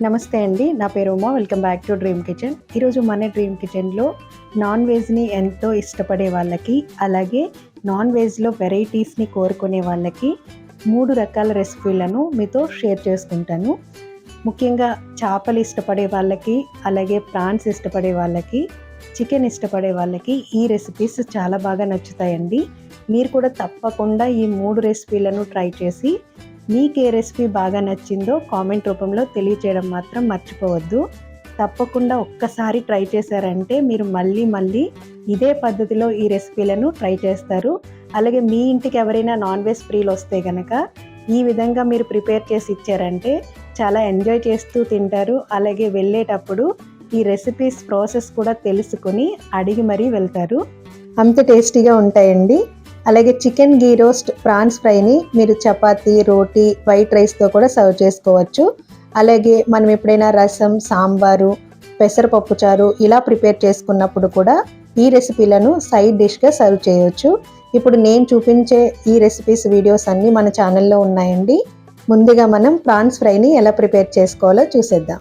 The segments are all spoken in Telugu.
నమస్తే అండి. నా పేరు Uma. Welcome back to dream kitchen. ఈరోజు మన డ్రీమ్ కిచెన్లో నాన్ వెజ్ని ఎంతో ఇష్టపడే వాళ్ళకి, అలాగే నాన్ వెజ్లో వెరైటీస్ని కోరుకునే వాళ్ళకి 3 రకాల రెసిపీలను మీతో షేర్ చేసుకుంటాను. ముఖ్యంగా చేపలు ఇష్టపడే వాళ్ళకి, అలాగే ప్రాన్స్ ఇష్టపడే వాళ్ళకి, చికెన్ ఇష్టపడే వాళ్ళకి ఈ రెసిపీస్ చాలా బాగా నచ్చుతాయండి. మీరు కూడా తప్పకుండా ఈ 3 రెసిపీలను ట్రై చేసి మీకు ఏ రెసిపీ బాగా నచ్చిందో కామెంట్ రూపంలో తెలియచేయడం మాత్రం మర్చిపోవద్దు. తప్పకుండా ఒక్కసారి ట్రై చేశారంటే మీరు మళ్ళీ ఇదే పద్ధతిలో ఈ రెసిపీలను ట్రై చేస్తారు. అలాగే మీ ఇంటికి ఎవరైనా నాన్ వెజ్ ప్రియులు వస్తే కనుక ఈ విధంగా మీరు ప్రిపేర్ చేసి ఇచ్చారంటే చాలా ఎంజాయ్ చేస్తూ తింటారు. అలాగే వెళ్ళేటప్పుడు ఈ రెసిపీస్ ప్రాసెస్ కూడా తెలుసుకొని అడిగి మరీ వెళ్తారు. అంత టేస్టీగా ఉంటాయండి. అలాగే చికెన్ గీ రోస్ట్, ప్రాన్స్ ఫ్రైని మీరు చపాతీ, రోటీ, వైట్ రైస్తో కూడా సర్వ్ చేసుకోవచ్చు. అలాగే మనం ఎప్పుడైనా రసం, సాంబారు, పెసరపప్పు చారు ఇలా ప్రిపేర్ చేసుకున్నప్పుడు కూడా ఈ రెసిపీలను సైడ్ డిష్గా సర్వ్ చేయవచ్చు. ఇప్పుడు నేను చూపించే ఈ రెసిపీస్ వీడియోస్ అన్నీ మన ఛానల్లో ఉన్నాయండి. ముందుగా మనం ప్రాన్స్ ఫ్రైని ఎలా ప్రిపేర్ చేసుకోవాలో చూసేద్దాం.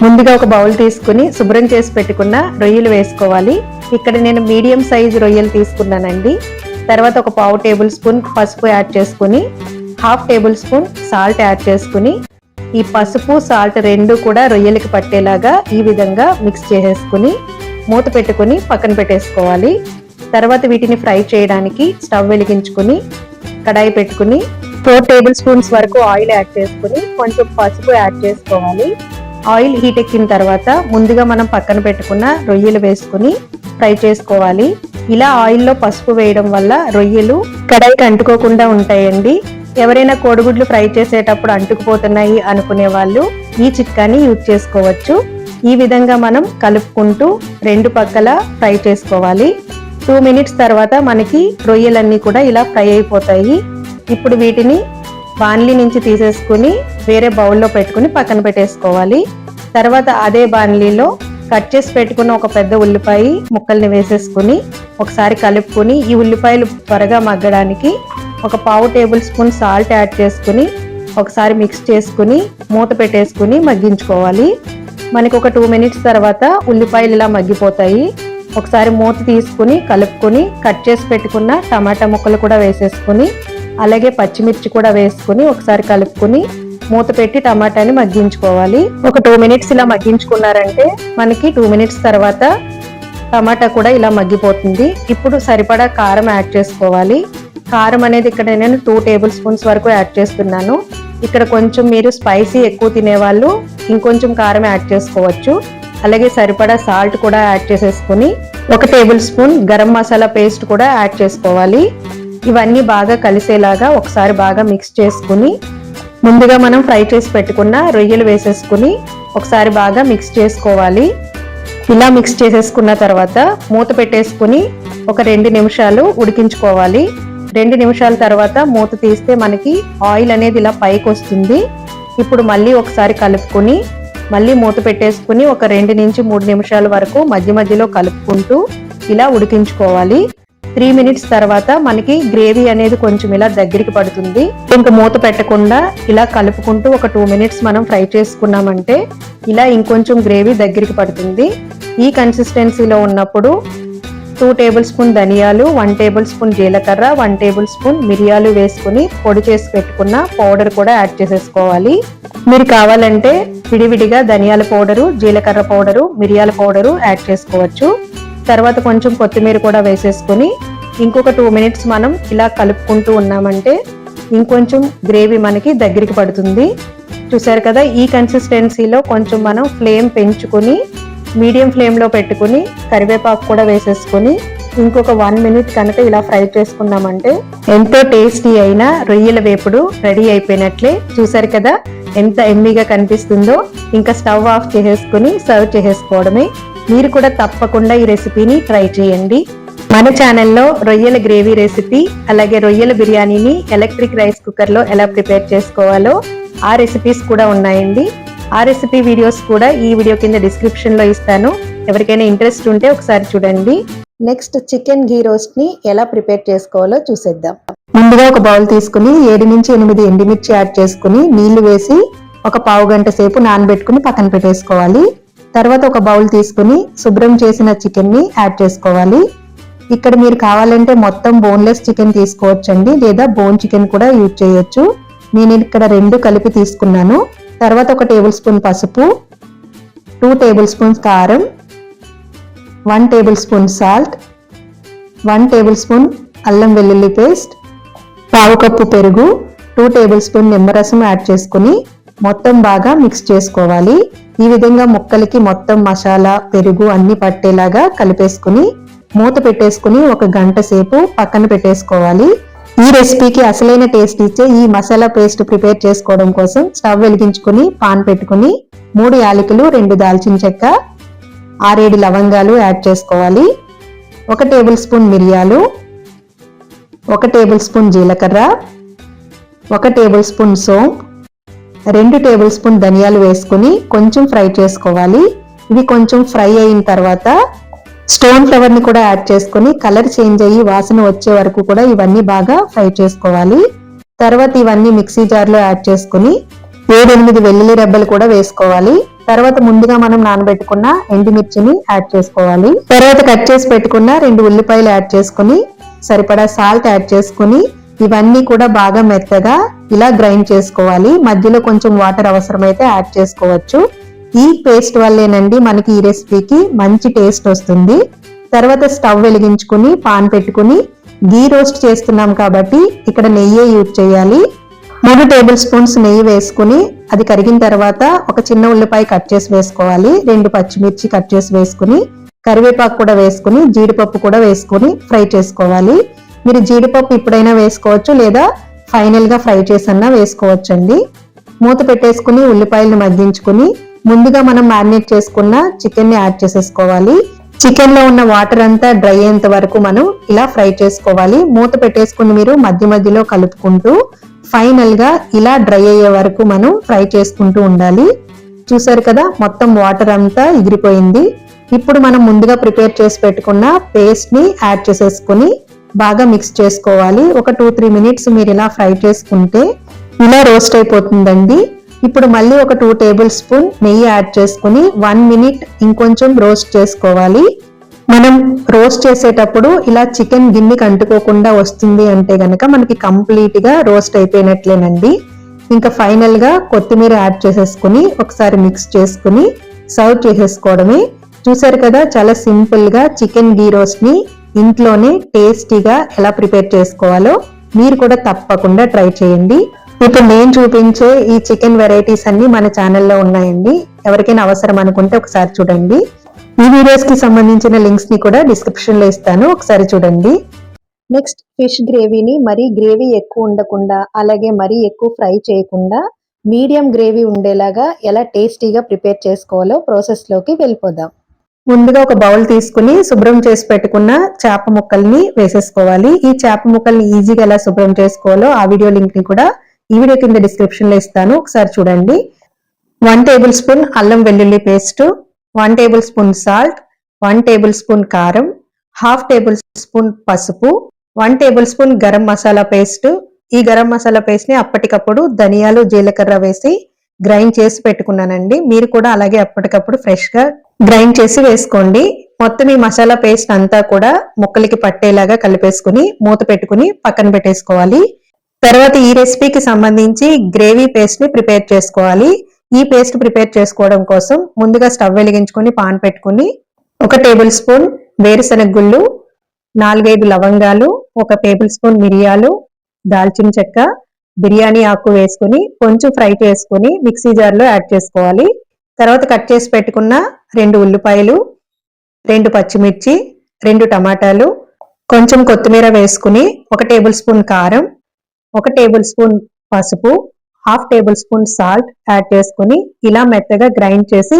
ముందుగా ఒక బౌల్ తీసుకుని శుభ్రం చేసి పెట్టుకున్న రొయ్యలు వేసుకోవాలి. ఇక్కడ నేను మీడియం సైజు రొయ్యలు తీసుకున్నానండి. తర్వాత ఒక 1/2 టేబుల్ స్పూన్ పసుపు యాడ్ చేసుకుని, 1/2 టేబుల్ స్పూన్ సాల్ట్ యాడ్ చేసుకుని, ఈ పసుపు సాల్ట్ రెండు కూడా రొయ్యలకి పట్టేలాగా ఈ విధంగా మిక్స్ చేసేసుకుని మూత పెట్టుకుని పక్కన పెట్టేసుకోవాలి. తర్వాత వీటిని ఫ్రై చేయడానికి స్టవ్ వెలిగించుకుని కడాయి పెట్టుకుని 4 టేబుల్ స్పూన్స్ వరకు ఆయిల్ యాడ్ చేసుకుని కొంచెం పసుపు యాడ్ చేసుకోవాలి. ఆయిల్ హీట్ ఎక్కిన తర్వాత ముందుగా మనం పక్కన పెట్టుకున్న రొయ్యలు వేసుకుని ఫ్రై చేసుకోవాలి. ఇలా ఆయిల్లో పసుపు వేయడం వల్ల రొయ్యలు కడాయికి అంటుకోకుండా ఉంటాయండి. ఎవరైనా కోడిగుడ్లు ఫ్రై చేసేటప్పుడు అంటుకుపోతున్నాయి అనుకునే వాళ్ళు ఈ చిట్కాని యూజ్ చేసుకోవచ్చు. ఈ విధంగా మనం కలుపుకుంటూ రెండు పక్కల ఫ్రై చేసుకోవాలి. 2 మినిట్స్ తర్వాత మనకి రొయ్యలన్నీ కూడా ఇలా ఫ్రై అయిపోతాయి. ఇప్పుడు వీటిని బాణలి నుంచి తీసేసుకుని వేరే బౌల్లో పెట్టుకుని పక్కన పెట్టేసుకోవాలి. తర్వాత అదే బాణలిలో కట్ చేసి పెట్టుకున్న ఒక పెద్ద ఉల్లిపాయ ముక్కల్ని వేసేసుకుని ఒకసారి కలుపుకొని ఈ ఉల్లిపాయలు త్వరగా మగ్గడానికి ఒక 1/2 టేబుల్ స్పూన్ సాల్ట్ యాడ్ చేసుకుని ఒకసారి మిక్స్ చేసుకుని మూత పెట్టేసుకుని మగ్గించుకోవాలి. మనకి ఒక 2 మినిట్స్ తర్వాత ఉల్లిపాయలు ఇలా మగ్గిపోతాయి. ఒకసారి మూత తీసుకుని కలుపుకొని కట్ చేసి పెట్టుకున్న టమాటా ముక్కలు కూడా వేసేసుకుని అలాగే పచ్చిమిర్చి కూడా వేసుకుని ఒకసారి కలుపుకుని మూత పెట్టి టమాటాని మగ్గించుకోవాలి. ఒక 2 మినిట్స్ ఇలా మగ్గించుకున్నారంటే మనకి 2 మినిట్స్ తర్వాత టమాటా కూడా ఇలా మగ్గిపోతుంది. ఇప్పుడు సరిపడా కారం యాడ్ చేసుకోవాలి. కారం అనేది ఇక్కడ నేను 2 టేబుల్ స్పూన్స్ వరకు యాడ్ చేస్తున్నాను. ఇక్కడ కొంచెం మీరు స్పైసీ ఎక్కువ తినేవాళ్ళు ఇంకొంచెం కారం యాడ్ చేసుకోవచ్చు. అలాగే సరిపడా సాల్ట్ కూడా యాడ్ చేసేసుకుని 1 tablespoon garam masala paste కూడా యాడ్ చేసుకోవాలి. ఇవన్నీ బాగా కలిసేలాగా ఒకసారి బాగా మిక్స్ చేసుకుని ముందుగా మనం ఫ్రై చేసి పెట్టుకున్న రొయ్యలు వేసేసుకుని ఒకసారి బాగా మిక్స్ చేసుకోవాలి. ఇలా మిక్స్ చేసేసుకున్న తర్వాత మూత పెట్టేసుకుని ఒక 2 నిమిషాలు ఉడికించుకోవాలి. 2 నిమిషాల తర్వాత మూత తీస్తే మనకి ఆయిల్ అనేది ఇలా పైకి వస్తుంది. ఇప్పుడు మళ్ళీ ఒకసారి కలుపుకొని మళ్ళీ మూత పెట్టేసుకుని ఒక 2 నుంచి 3 నిమిషాల వరకు మధ్యలో కలుపుకుంటూ ఇలా ఉడికించుకోవాలి. 3 మినిట్స్ తర్వాత మనకి గ్రేవీ అనేది కొంచెం ఇలా దగ్గరికి పడుతుంది. ఇంకా మూత పెట్టకుండా ఇలా కలుపుకుంటూ ఒక 2 మినిట్స్ మనం ఫ్రై చేసుకున్నామంటే ఇలా ఇంకొంచెం గ్రేవీ దగ్గరికి పడుతుంది. ఈ కన్సిస్టెన్సీలో ఉన్నప్పుడు 2 టేబుల్ స్పూన్ ధనియాలు, 1 టేబుల్ స్పూన్ జీలకర్ర, 1 టేబుల్ స్పూన్ మిరియాలు వేసుకుని పొడి చేసి పెట్టుకున్న పౌడర్ కూడా యాడ్ చేసేసుకోవాలి. మీరు కావాలంటే విడివిడిగా ధనియాల పౌడరు, జీలకర్ర పౌడరు, మిరియాల పౌడరు యాడ్ చేసుకోవచ్చు. తర్వాత కొంచెం కొత్తిమీర కూడా వేసేసుకుని ఇంకొక 2 మినిట్స్ మనం ఇలా కలుపుకుంటూ ఉన్నామంటే ఇంకొంచెం గ్రేవీ మనకి దగ్గరికి పడుతుంది. చూసారు కదా, ఈ కన్సిస్టెన్సీలో కొంచెం మనం ఫ్లేమ్ పెంచుకొని మీడియం ఫ్లేమ్లో పెట్టుకుని కరివేపాకు కూడా వేసేసుకుని ఇంకొక 1 మినిట్ కనుక ఇలా ఫ్రై చేసుకున్నామంటే ఎంతో టేస్టీ అయిన రొయ్యల వేపుడు రెడీ అయిపోయినట్లే. చూసారు కదా ఎంత ఎమ్మీగా కనిపిస్తుందో. ఇంకా స్టవ్ ఆఫ్ చేసేసుకుని సర్వ్ చేసేసుకోవడమే. మీరు కూడా తప్పకుండా ఈ రెసిపీని ట్రై చేయండి. మన ఛానల్లో రొయ్యల గ్రేవీ రెసిపీ అలాగే రొయ్యల బిర్యానీని ఎలక్ట్రిక్ రైస్ కుక్కర్లో ఎలా ప్రిపేర్ చేసుకోవాలో ఆ రెసిపీస్ కూడా ఉన్నాయండి. ఆ రెసిపీ వీడియోస్ కూడా ఈ వీడియో కింద డిస్క్రిప్షన్ లో ఇస్తాను. ఎవరికైనా ఇంట్రెస్ట్ ఉంటే ఒకసారి చూడండి. నెక్స్ట్ చికెన్ ఘీ రోస్ట్ ని ఎలా ప్రిపేర్ చేసుకోవాలో చూసేద్దాం. ముందుగా ఒక బౌల్ తీసుకుని 7 నుంచి 8 ఎండుమిర్చి యాడ్ చేసుకుని నీళ్లు వేసి ఒక పావు గంట సేపు నానబెట్టుకుని పక్కన పెట్టేసుకోవాలి. తర్వాత ఒక బౌల్ తీసుకుని శుభ్రం చేసిన చికెన్ ని యాడ్ చేసుకోవాలి. ఇక్కడ మీరు కావాలంటే మొత్తం బోన్లెస్ చికెన్ తీసుకోవచ్చండి, లేదా బోన్ చికెన్ కూడా యూజ్ చేయొచ్చు. నేను ఇక్కడ 2 కలిపి తీసుకున్నాను. తర్వాత ఒక టేబుల్ స్పూన్ పసుపు, 2 టేబుల్ స్పూన్స్ కారం, 1 tablespoon salt, 1 tablespoon అల్లం వెల్లుల్లి పేస్ట్, పావు కప్పు పెరుగు, 2 టేబుల్ స్పూన్ నిమ్మరసం యాడ్ చేసుకుని మొత్తం బాగా మిక్స్ చేసుకోవాలి. ఈ విధంగా ముక్కలకి మొత్తం మసాలా పెరుగు అన్ని పట్టేలాగా కలిపేసుకుని మూత పెట్టేసుకుని ఒక గంట సేపు పక్కన పెట్టేసుకోవాలి. ఈ రెసిపీకి అసలైన టేస్ట్ ఇచ్చే ఈ మసాలా పేస్ట్ ప్రిపేర్ చేసుకోవడం కోసం స్టవ్ వెలిగించుకుని పాన్ పెట్టుకుని 3 యాలకులు, 2 దాల్చిన చెక్క, 6-7 లవంగాలు యాడ్ చేసుకోవాలి. 1 టేబుల్ స్పూన్ మిరియాలు, 1 టేబుల్ స్పూన్ జీలకర్ర, 1 టేబుల్ స్పూన్ సోంపు, 2 టేబుల్ స్పూన్ ధనియాలు వేసుకుని కొంచెం ఫ్రై చేసుకోవాలి. ఇవి కొంచెం ఫ్రై అయిన తర్వాత స్టోన్ ఫ్లవర్ ని కూడా యాడ్ చేసుకుని కలర్ చేంజ్ అయ్యి వాసన వచ్చే వరకు కూడా ఇవన్నీ బాగా ఫ్రై చేసుకోవాలి. తర్వాత ఇవన్నీ మిక్సీ జార్ లో యాడ్ చేసుకుని 7-8 వెల్లుల్లి రెబ్బలు కూడా వేసుకోవాలి. తర్వాత ముందుగా మనం నానబెట్టుకున్న ఎండుమిర్చిని యాడ్ చేసుకోవాలి. తర్వాత కట్ చేసి పెట్టుకున్న 2 ఉల్లిపాయలు యాడ్ చేసుకుని సరిపడా సాల్ట్ యాడ్ చేసుకుని ఇవన్నీ కూడా బాగా మెత్తగా ఇలా గ్రైండ్ చేసుకోవాలి. మధ్యలో కొంచెం వాటర్ అవసరమైతే యాడ్ చేసుకోవచ్చు. ఈ పేస్ట్ వల్లేనండి మనకి ఈ రెసిపీకి మంచి టేస్ట్ వస్తుంది. తర్వాత స్టవ్ వెలిగించుకుని పాన్ పెట్టుకుని ఘీ రోస్ట్ చేస్తున్నాం కాబట్టి ఇక్కడ నెయ్యి యూజ్ చేయాలి. 3 టేబుల్ స్పూన్స్ నెయ్యి వేసుకుని అది కరిగిన తర్వాత ఒక చిన్న ఉల్లిపాయ కట్ చేసి వేసుకోవాలి. 2 పచ్చిమిర్చి కట్ చేసి వేసుకుని కరివేపాకు కూడా వేసుకుని జీడిపప్పు కూడా వేసుకుని ఫ్రై చేసుకోవాలి. మీరు జీడిపప్పు ఇప్పుడైనా వేసుకోవచ్చు, లేదా ఫైనల్ గా ఫ్రై చేసన్నా వేసుకోవచ్చండి. మూత పెట్టేసుకుని ఉల్లిపాయలను మగ్గించుకుని ముందుగా మనం మ్యారినేట్ చేసుకున్న చికెన్ ని యాడ్ చేసేసుకోవాలి. చికెన్ లో ఉన్న వాటర్ అంతా డ్రై అయ్యేంత వరకు మనం ఇలా ఫ్రై చేసుకోవాలి. మూత పెట్టేసుకుని మీరు మధ్య మధ్యలో కలుపుకుంటూ ఫైనల్ గా ఇలా డ్రై అయ్యే వరకు మనం ఫ్రై చేసుకుంటూ ఉండాలి. చూసారు కదా, మొత్తం వాటర్ అంతా ఎగిరిపోయింది. ఇప్పుడు మనం ముందుగా ప్రిపేర్ చేసి పెట్టుకున్న పేస్ట్ ని యాడ్ చేసేసుకుని బాగా మిక్స్ చేసుకోవాలి. ఒక 2-3 మినిట్స్ మీరు ఇలా ఫ్రై చేసుకుంటే ఇలా రోస్ట్ అయిపోతుందండి. ఇప్పుడు మళ్ళీ ఒక 2 టేబుల్ స్పూన్ నెయ్యి యాడ్ చేసుకుని 1 మినిట్ ఇంకొంచెం రోస్ట్ చేసుకోవాలి. మనం రోస్ట్ చేసేటప్పుడు ఇలా చికెన్ గిన్నెకి అంటుకోకుండా వస్తుంది అంటే గనక మనకి కంప్లీట్ గా రోస్ట్ అయిపోయినట్లేనండి. ఇంకా ఫైనల్ గా కొత్తిమీర యాడ్ చేసేసుకుని ఒకసారి మిక్స్ చేసుకుని సర్వ్ చేసేసుకోవడమే. చూసారు కదా, చాలా సింపుల్ గా చికెన్ ఘీ రోస్ట్ ని ఇంట్లోనే టేస్టీగా ఎలా ప్రిపేర్ చేసుకోవాలో మీరు కూడా తప్పకుండా ట్రై చేయండి. ఇప్పుడు నేను చూపించే ఈ చికెన్ వెరైటీస్ అన్ని మన ఛానల్లో ఉన్నాయండి. ఎవరికైనా అవసరం అనుకుంటే ఒకసారి చూడండి. ఈ వీడియోస్ కి సంబంధించిన లింక్స్ ని కూడా డిస్క్రిప్షన్ లో ఇస్తాను, ఒకసారి చూడండి. నెక్స్ట్ ఫిష్ గ్రేవీని మరీ గ్రేవీ ఎక్కువ ఉండకుండా అలాగే మరీ ఎక్కువ ఫ్రై చేయకుండా మీడియం గ్రేవీ ఉండేలాగా ఎలా టేస్టీగా ప్రిపేర్ చేసుకోవాలో ప్రాసెస్ లోకి వెళ్ళిపోదాం. ముందుగా ఒక బౌల్ తీసుకుని శుభ్రం చేసి పెట్టుకున్న చేప ముక్కల్ని వేసేసుకోవాలి. ఈ చేప ముక్కల్ని ఈజీగా ఎలా శుభ్రం చేసుకోవాలో ఆ వీడియో లింక్ ని కూడా ఈ వీడియో కింద డిస్క్రిప్షన్ లో ఇస్తాను, ఒకసారి చూడండి. 1 టేబుల్ స్పూన్ అల్లం వెల్లుల్లి paste, 1 tablespoon salt, 1 tablespoon కారం, 1/2 టేబుల్ స్పూన్ పసుపు, 1 tablespoon garam masala paste. ఈ గరం మసాలా పేస్ట్ ని అప్పటికప్పుడు ధనియాలు జీలకర్ర వేసి గ్రైండ్ చేసి పెట్టుకున్నానండి. మీరు కూడా అలాగే అప్పటికప్పుడు ఫ్రెష్ గా గ్రైండ్ చేసి వేసుకోండి. మొత్తం ఈ మసాలా పేస్ట్ అంతా కూడా ముక్కలకి పట్టేలాగా కలిపేసుకుని మూత పెట్టుకుని పక్కన పెట్టేసుకోవాలి. తర్వాత ఈ రెసిపీకి సంబంధించి గ్రేవీ పేస్ట్ ని ప్రిపేర్ చేసుకోవాలి. ఈ పేస్ట్ ప్రిపేర్ చేసుకోవడం కోసం ముందుగా స్టవ్ వెలిగించుకుని పాన్ పెట్టుకుని 1 టేబుల్ స్పూన్ వేరుశనగ గుళ్ళు, 4-5 లవంగాలు, 1 టేబుల్ స్పూన్ మిరియాలు, దాల్చిన చెక్క, బిర్యానీ ఆకు వేసుకుని కొంచెం ఫ్రై చేసుకుని మిక్సీ జార్ లో యాడ్ చేసుకోవాలి. తర్వాత కట్ చేసి పెట్టుకున్న 2 ఉల్లిపాయలు, 2 పచ్చిమిర్చి, 2 టమాటాలు, కొంచెం కొత్తిమీర వేసుకుని 1 టేబుల్ స్పూన్ కారం, 1 టేబుల్ స్పూన్ పసుపు, 1/2 టేబుల్ స్పూన్ సాల్ట్ యాడ్ చేసుకుని ఇలా మెత్తగా గ్రైండ్ చేసి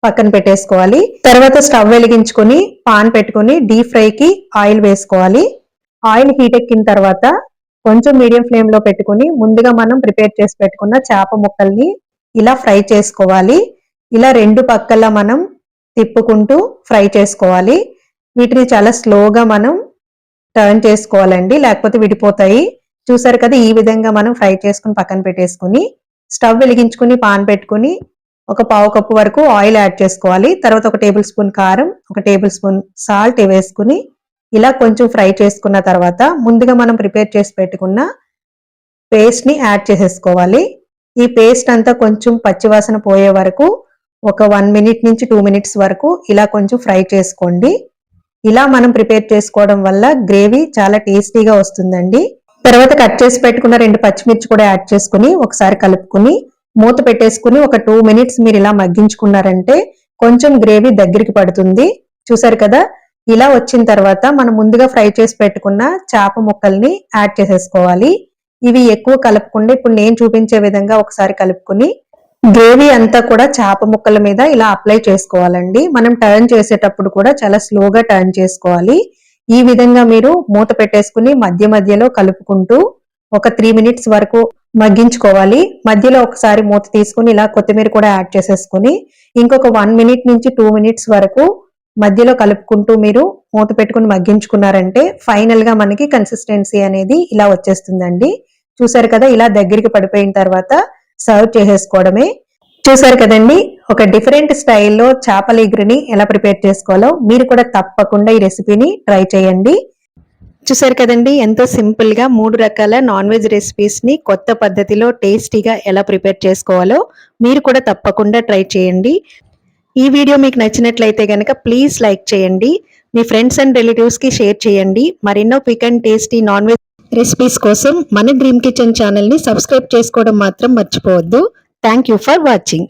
పక్కన పెట్టేసుకోవాలి. తర్వాత స్టవ్ వెలిగించుకుని పాన్ పెట్టుకుని డీప్ ఫ్రై కి ఆయిల్ వేసుకోవాలి. ఆయిల్ హీట్ ఎక్కిన తర్వాత కొంచెం మీడియం ఫ్లేమ్ లో పెట్టుకుని ముందుగా మనం ప్రిపేర్ చేసి పెట్టుకున్న చేప ముక్కల్ని ఇలా ఫ్రై చేసుకోవాలి. ఇలా రెండు పక్కల మనం తిప్పుకుంటూ ఫ్రై చేసుకోవాలి. వీటిని చాలా స్లోగా మనం టర్న్ చేసుకోవాలండి, లేకపోతే విడిపోతాయి. చూసారు కదా, ఈ విధంగా మనం ఫ్రై చేసుకుని పక్కన పెట్టేసుకుని స్టవ్ వెలిగించుకుని పాన్ పెట్టుకుని ఒక పావు కప్పు వరకు ఆయిల్ యాడ్ చేసుకోవాలి. తర్వాత ఒక టేబుల్ స్పూన్ కారం, ఒక టేబుల్ స్పూన్ సాల్ట్ వేసుకుని ఇలా కొంచెం ఫ్రై చేసుకున్న తర్వాత ముందుగా మనం ప్రిపేర్ చేసి పెట్టుకున్న పేస్ట్ ని యాడ్ చేసేసుకోవాలి. ఈ పేస్ట్ అంతా కొంచెం పచ్చివాసన పోయే వరకు ఒక 1 మినిట్ నుంచి 2 మినిట్స్ వరకు ఇలా కొంచెం ఫ్రై చేసుకోండి. ఇలా మనం ప్రిపేర్ చేసుకోవడం వల్ల గ్రేవీ చాలా టేస్టీగా వస్తుందండి. తర్వాత కట్ చేసి పెట్టుకున్న 2 పచ్చిమిర్చి కూడా యాడ్ చేసుకుని ఒకసారి కలుపుకుని మూత పెట్టేసుకుని ఒక 2 మినిట్స్ మీరు ఇలా మగ్గించుకున్నారంటే కొంచెం గ్రేవీ దగ్గరికి పడుతుంది. చూసారు కదా, ఇలా వచ్చిన తర్వాత మనం ముందుగా ఫ్రై చేసి పెట్టుకున్న చేప ముక్కల్ని యాడ్ చేసేసుకోవాలి. ఇవి ఎక్కువ కలుపుకుండా ఇప్పుడు నేను చూపించే విధంగా ఒకసారి కలుపుకుని గ్రేవీ అంతా కూడా చేప ముక్కల మీద ఇలా అప్లై చేసుకోవాలండి. మనం టర్న్ చేసేటప్పుడు కూడా చాలా స్లోగా టర్న్ చేసుకోవాలి. ఈ విధంగా మీరు మూత పెట్టేసుకుని మధ్య మధ్యలో కలుపుకుంటూ ఒక 3 మినిట్స్ వరకు మగ్గించుకోవాలి. మధ్యలో ఒకసారి మూత తీసుకుని ఇలా కొత్తిమీర కూడా యాడ్ చేసేసుకుని ఇంకొక 1 మినిట్ నుంచి 2 మినిట్స్ వరకు మధ్యలో కలుపుకుంటూ మీరు మూత పెట్టుకుని మగ్గించుకున్నారంటే ఫైనల్ గా మనకి కన్సిస్టెన్సీ అనేది ఇలా వచ్చేస్తుందండి. చూసారు కదా, ఇలా దగ్గరికి పడిపోయిన తర్వాత సర్వ్ చేసేసుకోవడమే. చూసారు కదండి, ఒక డిఫరెంట్ స్టైల్లో చేపల ఇగురుని ఎలా ప్రిపేర్ చేసుకోవాలో మీరు కూడా తప్పకుండా ఈ రెసిపీని ట్రై చేయండి. చూసారు కదండి, ఎంతో సింపుల్ గా 3 రకాల నాన్ వెజ్ రెసిపీస్ ని కొత్త పద్ధతిలో టేస్టీగా ఎలా ప్రిపేర్ చేసుకోవాలో మీరు కూడా తప్పకుండా ట్రై చేయండి. ఈ వీడియో మీకు నచ్చినట్లయితే గనక ప్లీజ్ లైక్ చేయండి. మీ ఫ్రెండ్స్ అండ్ రిలేటివ్స్ కి షేర్ చేయండి. మరెన్నో quick and tasty non veg recipes కోసం మన డ్రీమ్ కిచెన్ ఛానల్ ని సబ్స్క్రైబ్ చేసుకోవడం మాత్రం మర్చిపోవద్దు. Thank you for watching.